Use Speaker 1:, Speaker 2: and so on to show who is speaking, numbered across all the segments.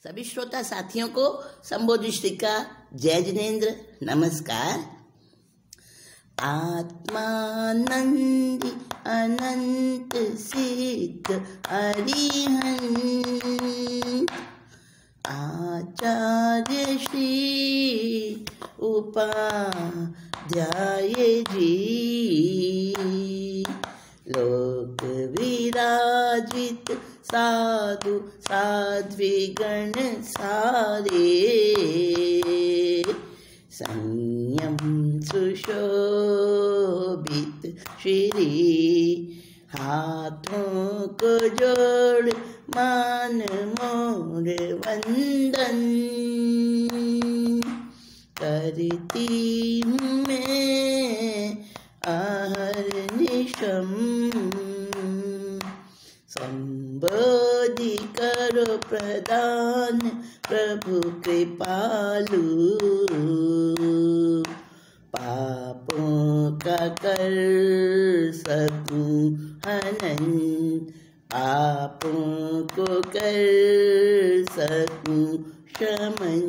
Speaker 1: सभी श्रोता साथियों को संबोधि श्री का जय जिनेन्द्र नमस्कार। आत्मानंदी अनंत सिद्ध अरिहंत आचार्य श्री उपाध्याय जी लोक विराजित साधु साध्वीगण सारे संयम सुशोभित श्री हाथों को जोड़ मान मोर वंदन करती हूँ मैं अहर्निशम संबोधि करो प्रदान प्रभु कृपालु पापों का कर सकूं हनन पापों को कर सकूं शमन।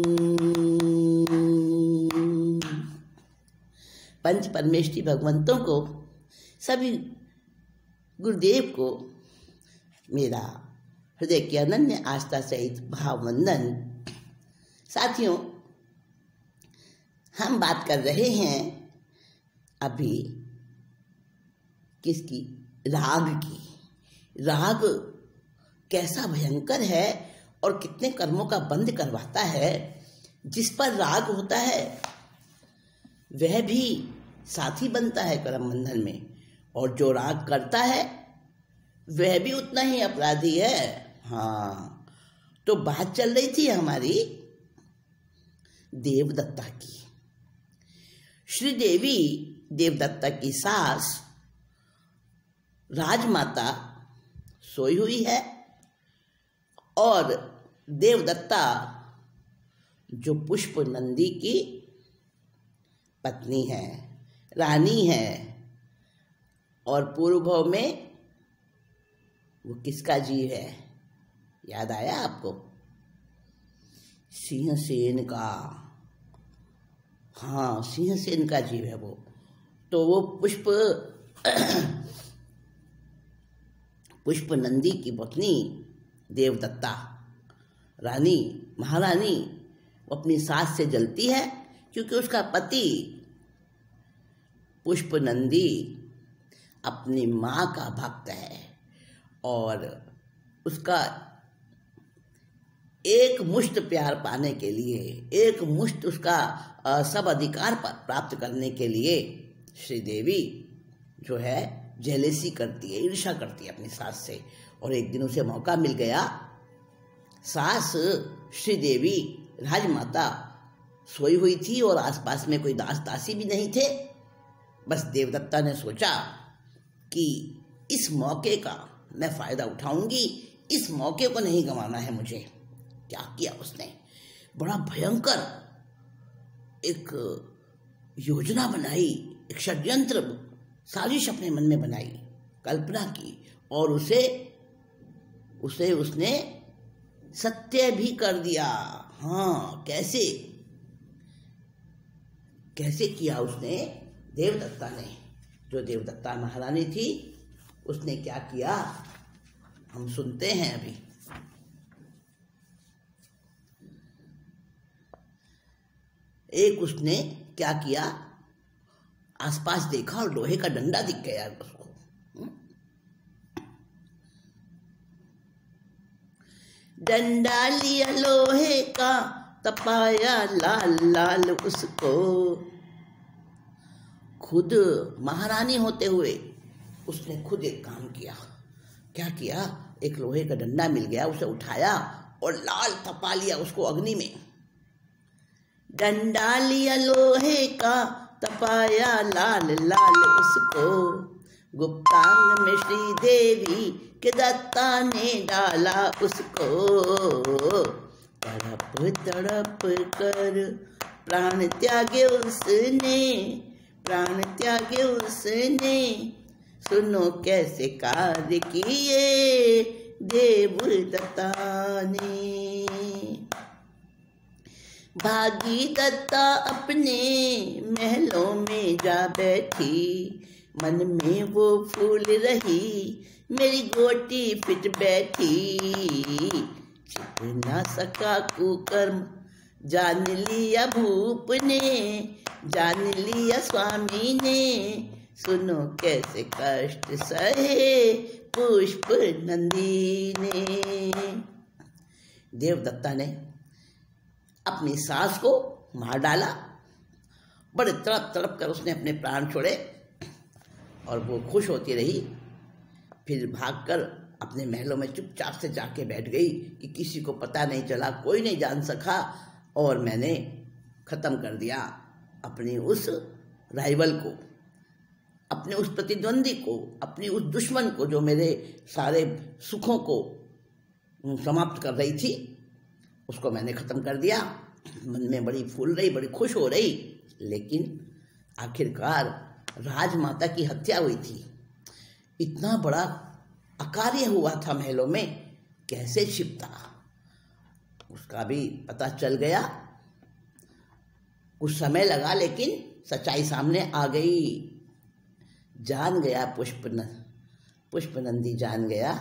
Speaker 1: पंच परमेष्ठी भगवंतों को सभी गुरुदेव को मेरा हृदय की अनन्य आस्था सहित भाववंदन। साथियों, हम बात कर रहे हैं अभी किसकी? राग की। राग कैसा भयंकर है और कितने कर्मों का बंध करवाता है। जिस पर राग होता है वह भी साथी बनता है कर्म बंधन में, और जो राग करता है वह भी उतना ही अपराधी है। हाँ, तो बात चल रही थी हमारी देवदत्ता की। श्रीदेवी देवदत्ता की सास राजमाता सोई हुई है और देवदत्ता जो पुष्प नंदी की पत्नी है, रानी है, और पूर्व भाव में वो किसका जीव है? याद आया आपको? सिंहसेन का। हाँ, सिंहसेन का जीव है वो। तो वो पुष्प नंदी की पत्नी देवदत्ता रानी महारानी वो अपनी सास से जलती है क्योंकि उसका पति पुष्प नंदी अपनी माँ का भक्त है और उसका एक मुश्त प्यार पाने के लिए, एक मुश्त उसका सब अधिकार प्राप्त करने के लिए श्रीदेवी जो है जेलेसी करती है, ईर्ष्या करती है अपनी सास से। और एक दिन उसे मौका मिल गया। सास श्रीदेवी राजमाता सोई हुई थी और आसपास में कोई दास दासी भी नहीं थे। बस देवदत्ता ने सोचा कि इस मौके का मैं फायदा उठाऊंगी, इस मौके को नहीं गंवाना है मुझे। क्या किया उसने? बड़ा भयंकर एक योजना बनाई, एक षड्यंत्र साजिश अपने मन में बनाई, कल्पना की, और उसे उसने सत्य भी कर दिया। हाँ, कैसे किया उसने? देवदत्ता ने, जो देवदत्ता महारानी थी, उसने क्या किया हम सुनते हैं अभी। एक उसने क्या किया, आसपास देखा और लोहे का डंडा दिख गया उसको। डंडा लिया लोहे का, तपाया लाल लाल उसको। खुद महारानी होते हुए उसने खुद एक काम किया। क्या किया? एक लोहे का डंडा मिल गया, उसे उठाया और लाल तपा लिया उसको अग्नि में। डंडा लिया लोहे का, तपाया लाल लाल उसको। गुप्तांग में श्रीदेवी के दत्ता ने डाला उसको। तड़प तड़प कर प्राण त्यागे उसने। सुनो कैसे कार्य किए देवदत्ता ने। भागी दत्ता अपने महलों में जा बैठी, मन में वो फूल रही मेरी गोटी फिट बैठी। छिप ना सका कुकर्म जान लिया भूप ने, जान लिया स्वामी ने, सुनो कैसे कष्ट सहे पुष्प नंदी ने। देवदत्ता ने अपनी सास को मार डाला। बड़े तड़प तड़प कर उसने अपने प्राण छोड़े और वो खुश होती रही। फिर भागकर अपने महलों में चुपचाप से जाके बैठ गई कि किसी को पता नहीं चला, कोई नहीं जान सका, और मैंने ख़त्म कर दिया अपनी उस राइवल को, अपने उस प्रतिद्वंदी को, अपनी उस दुश्मन को जो मेरे सारे सुखों को समाप्त कर रही थी, उसको मैंने ख़त्म कर दिया। मन में बड़ी फूल रही, बड़ी खुश हो रही, लेकिन आखिरकार राजमाता की हत्या हुई थी। इतना बड़ा अकार्य हुआ था महलों में, कैसे छिपता उसका भी पता चल गया। कुछ समय लगा लेकिन सच्चाई सामने आ गई। जान गया पुष्पनंदी जान गया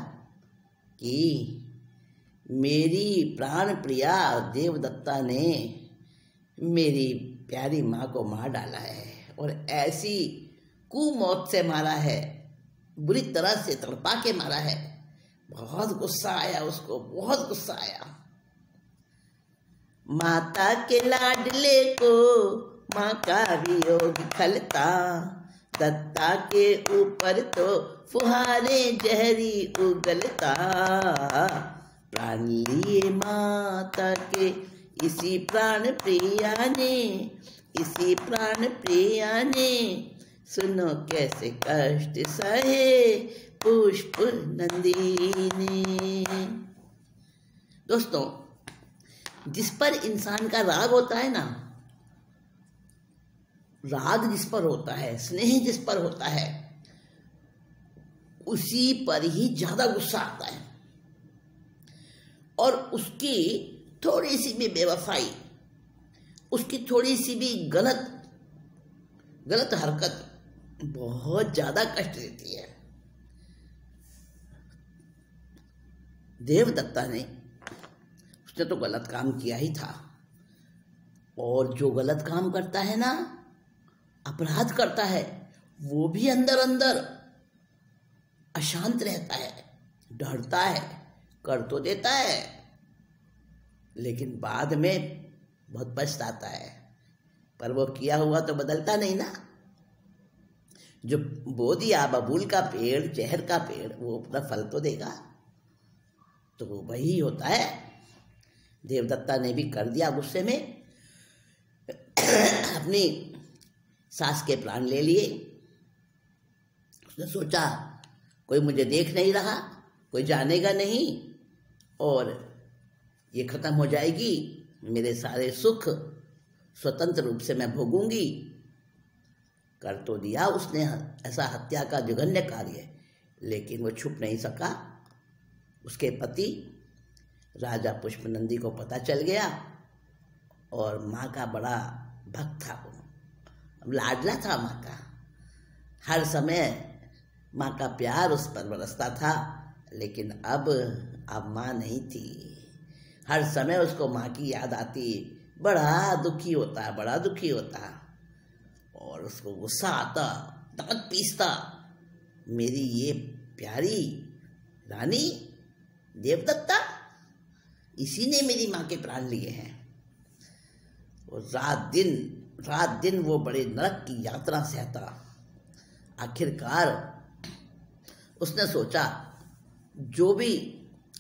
Speaker 1: कि मेरी प्राण प्रिया देवदत्ता ने मेरी प्यारी माँ को मार डाला है, और ऐसी कुमौत से मारा है, बुरी तरह से तड़पा के मारा है। बहुत गुस्सा आया उसको, बहुत गुस्सा आया। माता के लाडले को माँ का वियोग खलता, दत्ता के ऊपर तो फुहारे जहरी उगलता। प्राण लिए माता के इसी प्राण प्रिया ने, इसी प्राण प्रिया ने, सुनो कैसे कष्ट सहे पुष्प नंदी ने। दोस्तों, जिस पर इंसान का राग होता है ना, राग जिस पर होता है, स्नेह जिस पर होता है, उसी पर ही ज्यादा गुस्सा आता है। और उसकी थोड़ी सी भी बेवफाई, उसकी थोड़ी सी भी गलत हरकत बहुत ज्यादा कष्ट देती है। देवदत्ता ने, उसने तो गलत काम किया ही था, और जो गलत काम करता है ना, अपराध करता है, वो भी अंदर अंदर अशांत रहता है, डरता है, कर तो देता है, लेकिन बाद में बहुत पछताता है। पर वो किया हुआ तो बदलता नहीं ना। जो बो दिया बबूल का पेड़, जहर का पेड़, वो अपना फल तो देगा। तो वही होता है। देवदत्ता ने भी कर दिया गुस्से में, अपनी सास के प्राण ले लिए। उसने सोचा कोई मुझे देख नहीं रहा, कोई जानेगा नहीं, और ये खत्म हो जाएगी, मेरे सारे सुख स्वतंत्र रूप से मैं भोगूंगी। कर तो दिया उसने ऐसा हत्या का जघन्य कार्य, लेकिन वो छुप नहीं सका। उसके पति राजा पुष्पनंदी को पता चल गया, और माँ का बड़ा भक्त था वो, लाडला था माँ का। हर समय माँ का प्यार उस पर बरसता था, लेकिन अब माँ नहीं थी। हर समय उसको माँ की याद आती, बड़ा दुखी होता, बड़ा दुखी होता, और उसको गुस्सा आता, दांत पीसता, मेरी ये प्यारी रानी देवदत्ता, इसी ने मेरी माँ के प्राण लिए हैं। और रात दिन वो बड़े नरक की यात्रा सहता। आखिरकार उसने सोचा, जो भी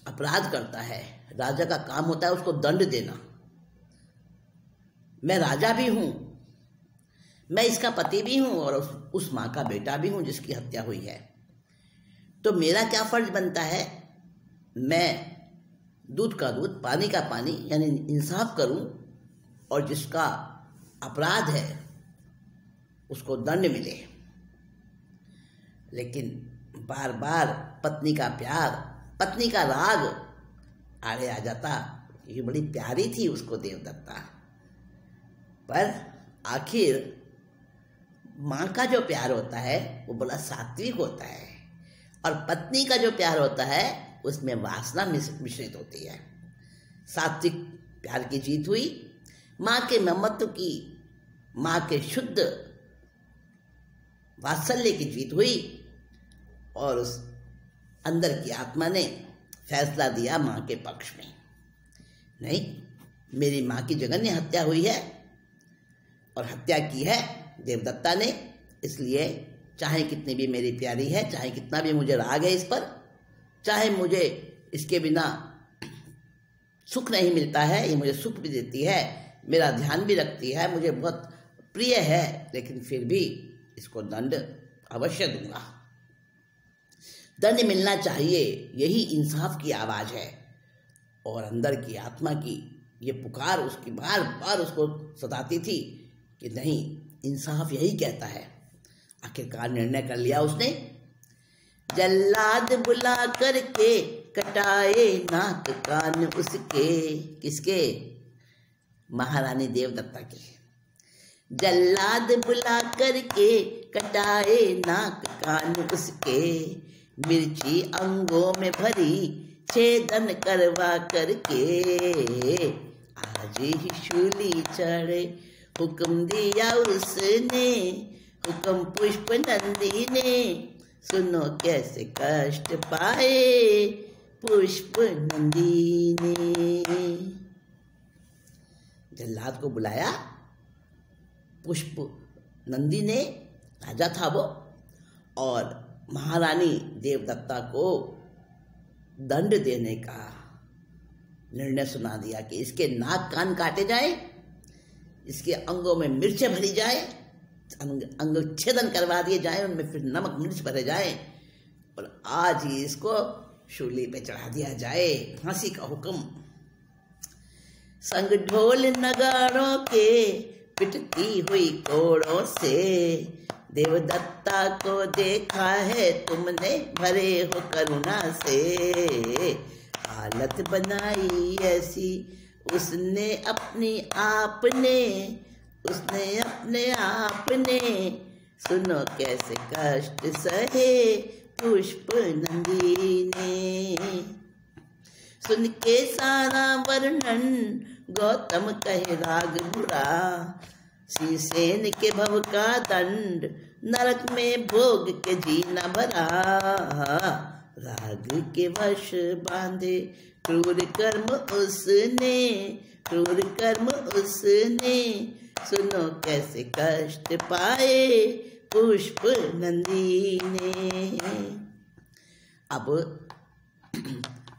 Speaker 1: अपराध करता है, राजा का काम होता है उसको दंड देना। मैं राजा भी हूं, मैं इसका पति भी हूं, और उस माँ का बेटा भी हूं जिसकी हत्या हुई है। तो मेरा क्या फर्ज बनता है, मैं दूध का दूध, पानी का पानी, यानी इंसाफ करूं, और जिसका अपराध है उसको दंड मिले। लेकिन बार बार पत्नी का प्यार, पत्नी का राग आड़े आ जाता। ये बड़ी प्यारी थी उसको देवदत्ता, पर आखिर माँ का जो प्यार होता है वो बड़ा सात्विक होता है, और पत्नी का जो प्यार होता है उसमें वासना मिश्रित होती है। सात्विक प्यार की जीत हुई, माँ के ममत्व की, माँ के शुद्ध वात्सल्य की जीत हुई, और उस अंदर की आत्मा ने फैसला दिया माँ के पक्ष में। नहीं, मेरी माँ की जघन्य हत्या हुई है, और हत्या की है देवदत्ता ने, इसलिए चाहे कितनी भी मेरी प्यारी है, चाहे कितना भी मुझे राग है इस पर, चाहे मुझे इसके बिना सुख नहीं मिलता है, ये मुझे सुख भी देती है, मेरा ध्यान भी रखती है, मुझे बहुत प्रिय है, लेकिन फिर भी इसको दंड अवश्य दूंगा। दंड मिलना चाहिए, यही इंसाफ की आवाज़ है। और अंदर की आत्मा की ये पुकार उसकी बार बार उसको सताती थी कि नहीं, इंसाफ यही कहता है। आखिरकार निर्णय कर लिया उसने, जल्लाद बुला करके कटाए नाक कान उसके। किसके? महारानी देवदत्ता के। जल्लाद बुला करके कटाए नाक कान उसके, मिर्ची अंगों में भरी छेदन करवा करके, आज ही शूली चढ़े हुक्म दिया उसने, हुक्म पुष्प नंदी ने, सुनो कैसे कष्ट पाए पुष्प नंदी ने। जल्लाद को बुलाया पुष्प नंदी ने, राजा था वो, और महारानी देवदत्ता को दंड देने का निर्णय सुना दिया कि इसके नाक कान काटे जाए, इसके अंगों में मिर्चें भरी जाए, अंग छेदन करवा दिए जाए, उनमें फिर नमक मिर्च भरे जाए, और आज ही इसको शूली पे चढ़ा दिया जाए, फांसी का हुक्म। संग ढोल नगाड़ों के पिटती हुई कोड़ों से, देवदत्ता को देखा है तुमने भरे हो करुणा से, हालत बनाई ऐसी उसने अपने आप ने, उसने अपने आप ने, सुनो कैसे कष्ट सहे पुष्प नंदी ने। सुन के सारा वर्णन गौतम कहे राग बुरा, श्रीसेन के भव का दंड नरक में भोग के जीना भरा, राग के वश बांधे क्रूर कर्म उसने, क्रूर कर्म उसने, सुनो कैसे कष्ट पाए पुष्प नंदी ने। अब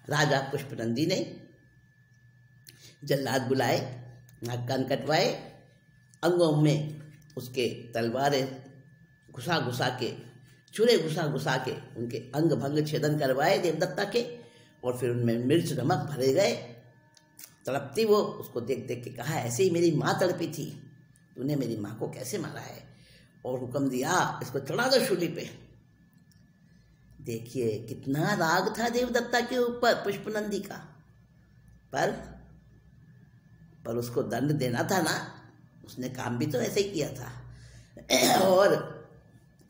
Speaker 1: राजा पुष्प नंदी ने जल्लाद बुलाए, नाक कान कटवाए, अंगों में उसके तलवारें घुसा घुसा के, चूरे घुसा घुसा के उनके अंग भंग छेदन करवाए देवदत्ता के, और फिर उनमें मिर्च नमक भरे गए। तड़पती वो उसको देख देख के कहा, ऐसे ही मेरी माँ तड़पी थी, तूने मेरी माँ को कैसे मारा है? और हुक्म दिया, इसको चढ़ा दो शूली पे। देखिए कितना राग था देवदत्ता के ऊपर पुष्पनंदी का, पर उसको दंड देना था ना, उसने काम भी तो ऐसे ही किया था। और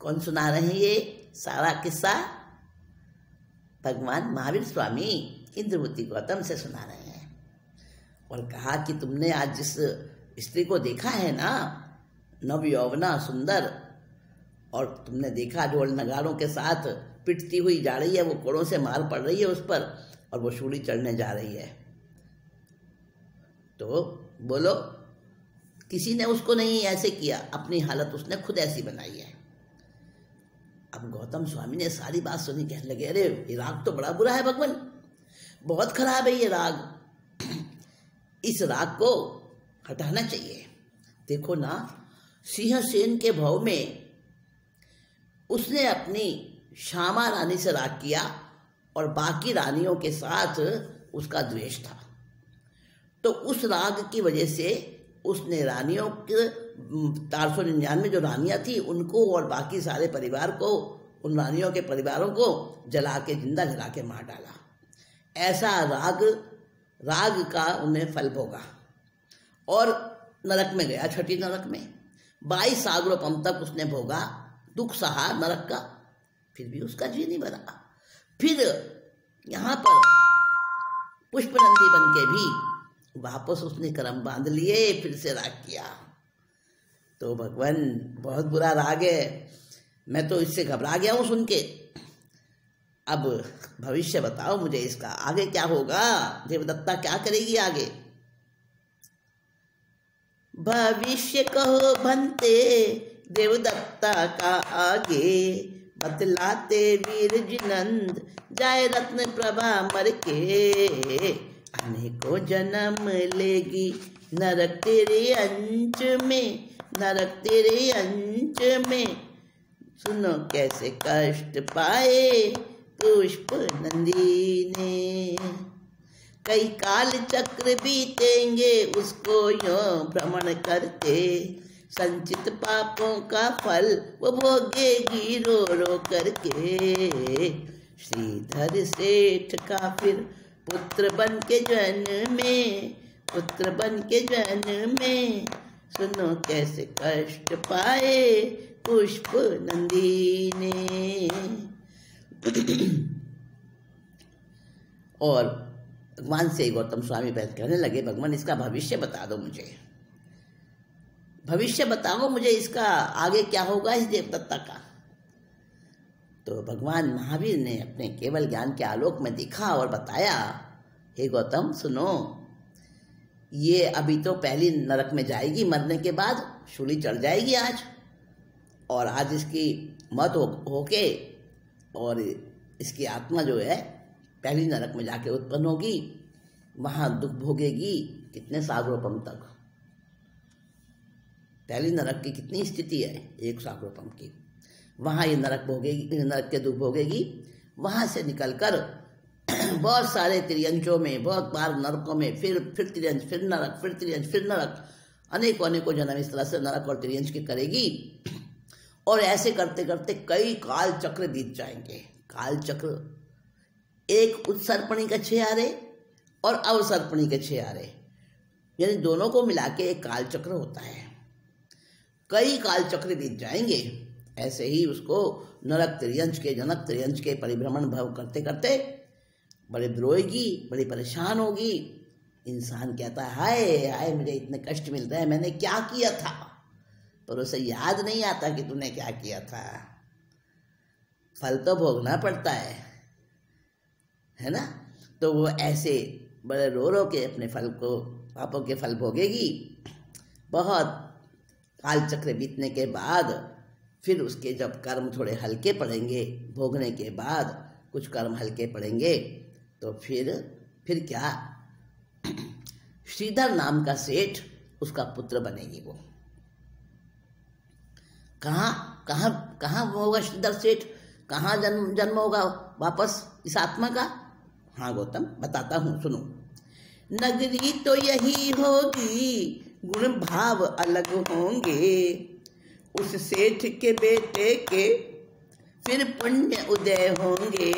Speaker 1: कौन सुना रहे हैं ये सारा किस्सा? भगवान महावीर स्वामी इंद्रवती गौतम से सुना रहे हैं, और कहा कि तुमने आज जिस स्त्री को देखा है ना, नव यौवना सुंदर, और तुमने देखा ढोल नगाड़ों के साथ पिटती हुई जा रही है, वो कोड़ों से मार पड़ रही है उस पर, और वो शूली चढ़ने जा रही है, तो बोलो किसी ने उसको नहीं ऐसे किया, अपनी हालत उसने खुद ऐसी बनाई है। अब गौतम स्वामी ने सारी बात सुनी, कहने लगे, अरे ये राग तो बड़ा बुरा है भगवान, बहुत खराब है ये राग, इस राग को हटाना चाहिए। देखो ना, सिंहसेन के भव में उसने अपनी श्यामा रानी से राग किया, और बाकी रानियों के साथ उसका द्वेष था, तो उस राग की वजह से उसने रानियों के 499 जो रानियां थी उनको और बाकी सारे परिवार को, उन रानियों के परिवारों को जला के, जिंदा जला के मार डाला। ऐसा राग का उन्हें फल भोगा। और नरक में गया, छठी नरक में 22 सागरोपम तक उसने भोगा, दुख सहा नरक का, फिर भी उसका जी नहीं भरा। फिर यहाँ पर पुष्पनंदी बन के भी वापस उसने कर्म बांध लिए, फिर से राग किया। तो भगवान बहुत बुरा राग है, मैं तो इससे घबरा गया हूँ सुन के। अब भविष्य बताओ मुझे, इसका आगे क्या होगा, देवदत्ता क्या करेगी आगे? भविष्य कहो भन्ते देवदत्ता का आगे, बतलाते वीर जिनंद जाए रत्न प्रभा मर के। अनेकों जन्म लेगी नरक तेरे अंच में, नरक तेरे अंच में, सुनो कैसे कष्ट पाए पुष्प नंदी ने। कई काल चक्र बीतेंगे उसको यों भ्रमण करते, संचित पापों का फल वो भोगेगी रो रो करके। श्रीधर सेठ का फिर पुत्र बन के जन्मे, पुत्र बन के जन्मे, सुनो कैसे कष्ट पाए पुष्प नंदी ने। और भगवान से गौतम स्वामी बैठ कहने लगे, भगवान इसका भविष्य बता दो मुझे, भविष्य बताओ मुझे, इसका आगे क्या होगा इस देवदत्ता का। तो भगवान महावीर ने अपने केवल ज्ञान के आलोक में देखा और बताया, हे गौतम सुनो, ये अभी तो पहली नरक में जाएगी, मरने के बाद शूली चढ़ जाएगी आज, और आज इसकी मौत होके और इसकी आत्मा जो है पहली नरक में जाके उत्पन्न होगी, वहाँ दुख भोगेगी कितने सागरोपम तक। पहली नरक की कितनी स्थिति है, 1 सागरोपम की, वहाँ ये नरक भोगेगी, नरक के दुख भोगेगी। वहाँ से निकलकर बहुत सारे त्रियंचों में, बहुत बार नरकों में, फिर त्रियंच, फिर नरक, फिर त्रियंच, फिर नरक, अनेकों अनेकों जन्म इस तरह से नरक और त्रियंच के करेगी। और ऐसे करते करते कई काल चक्र बीत जाएंगे। काल चक्र, एक उत्सर्पणी के 6 आरे और अवसर्पणी के 6 आरे, यानी दोनों को मिला के एक काल चक्र होता है। कई काल चक्र बीत जाएंगे। ऐसे ही उसको नरक त्रियंच के, जनक त्रियंच के परिभ्रमण भव करते करते बड़े रोएगी, बड़ी परेशान होगी। इंसान कहता है, हाय हाय मुझे इतने कष्ट मिल रहे हैं, मैंने क्या किया था, पर उसे याद नहीं आता कि तूने क्या किया था। फल तो भोगना पड़ता है ना। तो वो ऐसे बड़े रो रो के अपने फल को, पापों के फल भोगेगी। बहुत काल चक्र बीतने के बाद फिर उसके जब कर्म थोड़े हल्के पड़ेंगे, भोगने के बाद कुछ कर्म हल्के पड़ेंगे, तो फिर क्या, श्रीधर नाम का सेठ उसका पुत्र बनेगी। वो कहाँ होगा श्रीधर सेठ, कहाँ जन्म होगा वापस इस आत्मा का? हाँ गौतम बताता हूँ, सुनो। नगरी तो यही होगी, गुण भाव अलग होंगे, उस सेठ के बेटे के फिर पुण्य उदय होंगे।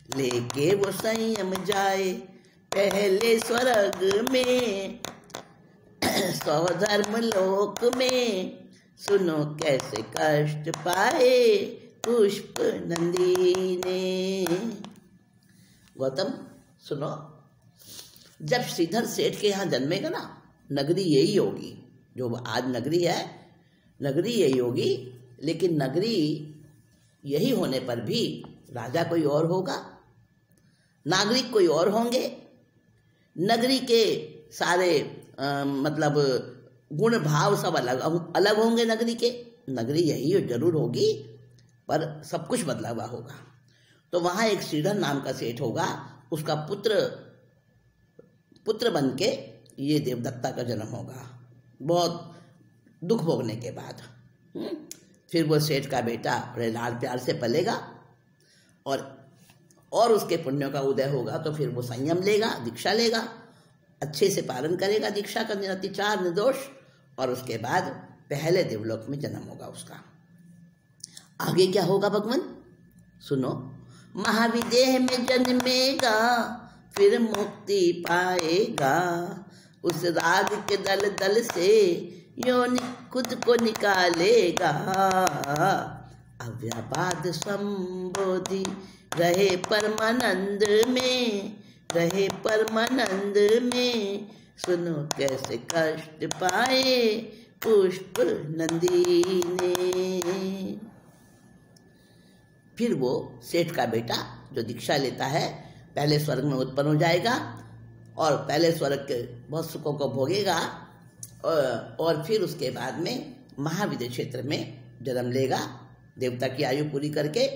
Speaker 1: लेके वो संयम जाए पहले स्वर्ग में, स्वधर्म लोक में, सुनो कैसे कष्ट पाए पुष्प नंदी ने। गौतम सुनो, जब श्रीधर सेठ के यहाँ जन्मेगा ना, नगरी यही होगी, जो आज नगरी है, नगरी यही होगी। लेकिन नगरी यही होने पर भी राजा कोई और होगा, नागरिक कोई और होंगे। नगरी के सारे मतलब गुण भाव सब अलग होंगे नगरी के। नगरी यही जरूर होगी, पर सब कुछ बदला हुआ होगा। तो वहाँ एक श्रीधर नाम का सेठ होगा, उसका पुत्र बन के ये देवदत्ता का जन्म होगा, बहुत दुख भोगने के बाद। फिर वो सेठ का बेटा बड़े लाड प्यार से पलेगा, और उसके पुण्यों का उदय होगा। तो फिर वो संयम लेगा, दीक्षा लेगा, अच्छे से पालन करेगा दीक्षा का, निरतिचार निर्दोष, और उसके बाद पहले देवलोक में जन्म होगा उसका। आगे क्या होगा भगवान सुनो। महाविदेह में जन्मेगा, फिर मुक्ति पाएगा, उस राग के दल दल से योनि खुद को निकालेगा। अव्याबाद संबोधि रहे परमानंद में, रहे परमानंद में, सुनो कैसे कष्ट पाए पुष्प नंदी ने। फिर वो सेठ का बेटा जो दीक्षा लेता है पहले स्वर्ग में उत्पन्न हो जाएगा और पहले स्वर्ग के बहुत सुखों को भोगेगा और फिर उसके बाद में महाविद्य क्षेत्र में जन्म लेगा देवता की आयु पूरी करके।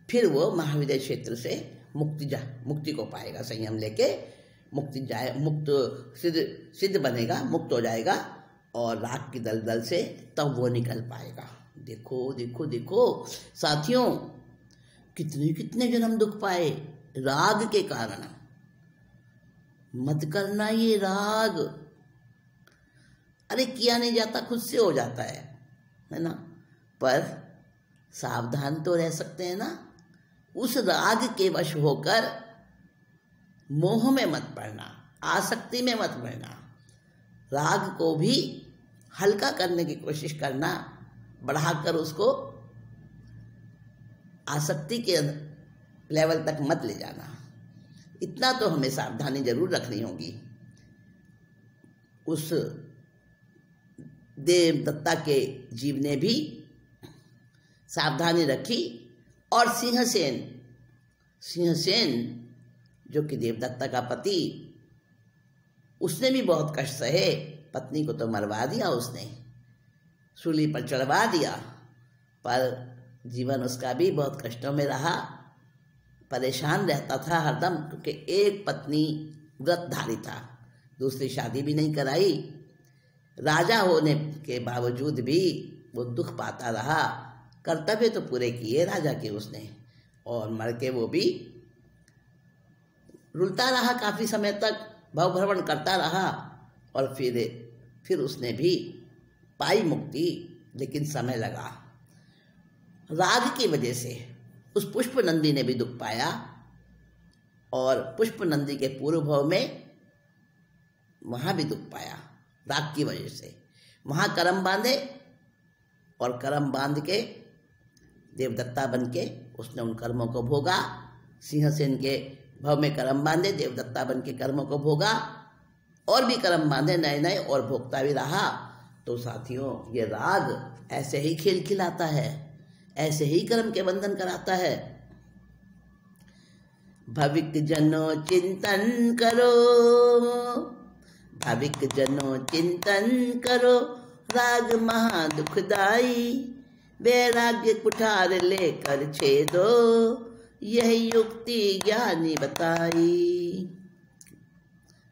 Speaker 1: फिर वो महाविद्य क्षेत्र से मुक्ति को पाएगा, संयम लेके मुक्त सिद्ध बनेगा, मुक्त हो जाएगा और राग की दलदल से तब वो निकल पाएगा। देखो देखो देखो साथियों, कितने कितने जन्म दुख पाए राग के कारण। मत करना ये राग, अरे किया नहीं जाता, खुद से हो जाता है ना। पर सावधान तो रह सकते हैं ना, उस राग के वश होकर मोह में मत पड़ना, आसक्ति में मत पड़ना। राग को भी हल्का करने की कोशिश करना, बढ़ाकर उसको आसक्ति के लेवल तक मत ले जाना। इतना तो हमें सावधानी जरूर रखनी होगी। उस देवदत्ता के जीव ने भी सावधानी रखी और सिंहसेन जो कि देवदत्ता का पति, उसने भी बहुत कष्ट सहे। पत्नी को तो मरवा दिया उसने, सूली पर चढ़वा दिया, पर जीवन उसका भी बहुत कष्टों में रहा। परेशान रहता था हरदम, क्योंकि एक पत्नी व्रतधारी था, दूसरी शादी भी नहीं कराई। राजा होने के बावजूद भी वो दुख पाता रहा। कर्तव्य तो पूरे किए राजा के उसने, और मर के वो भी रुलता रहा काफ़ी समय तक, भवभ्रमण करता रहा और फिर उसने भी पाई मुक्ति, लेकिन समय लगा। राग की वजह से उस पुष्प नंदी ने भी दुख पाया और पुष्प नंदी के पूर्व भव में वहाँ भी दुख पाया राग की वजह से। वहाँ कर्म बांधे और कर्म बांध के देवदत्ता बन के उसने उन कर्मों को भोगा। सिंहसेन के भव में कर्म बांधे, देवदत्ता बन के कर्मों को भोगा, और भी कर्म बांधे नए नए और भोगता भी रहा। तो साथियों, ये राग ऐसे ही खेल खिलाता है, ऐसे ही कर्म के बंधन कराता है। भविक जनों चिंतन करो, भाविक जनों चिंतन करो, राग महा दुखदाई, वैराग्य कुठार लेकर छेदो, यही युक्ति ज्ञानी बताई।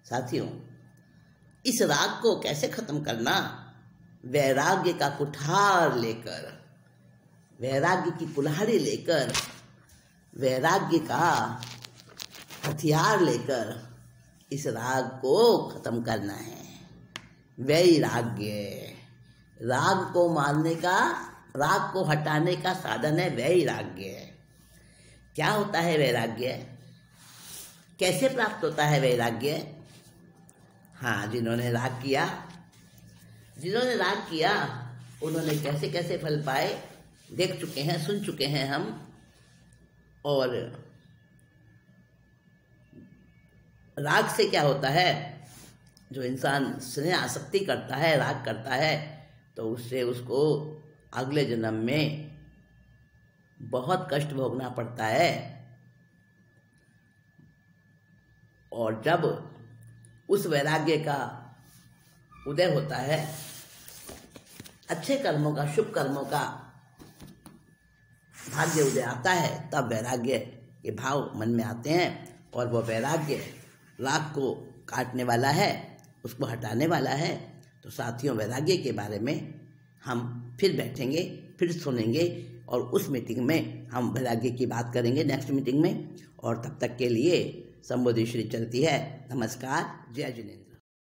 Speaker 1: साथियों, इस राग को कैसे खत्म करना? वैराग्य का कुठार लेकर, वैराग्य की कुल्हाड़ी लेकर, वैराग्य का हथियार लेकर इस राग को खत्म करना है। वैराग्य, राग को मारने का, राग को हटाने का साधन है वैराग्य। क्या होता है वैराग्य? कैसे प्राप्त होता है वैराग्य? हाँ, जिन्होंने राग किया उन्होंने कैसे कैसे फल पाए देख चुके हैं, सुन चुके हैं हम। और राग से क्या होता है, जो इंसान स्नेह आसक्ति करता है, राग करता है, तो उससे उसको अगले जन्म में बहुत कष्ट भोगना पड़ता है। और जब उस वैराग्य का उदय होता है, अच्छे कर्मों का, शुभ कर्मों का भाग्य उदय आता है, तब वैराग्य के भाव मन में आते हैं और वो वैराग्य राग को काटने वाला है, उसको हटाने वाला है। तो साथियों, वैराग्य के बारे में हम फिर बैठेंगे, फिर सुनेंगे और उस मीटिंग में हम वैराग्य की बात करेंगे नेक्स्ट मीटिंग में। और तब तक के लिए संबोधि श्री चलती है। नमस्कार, जय जिनेन्द्र।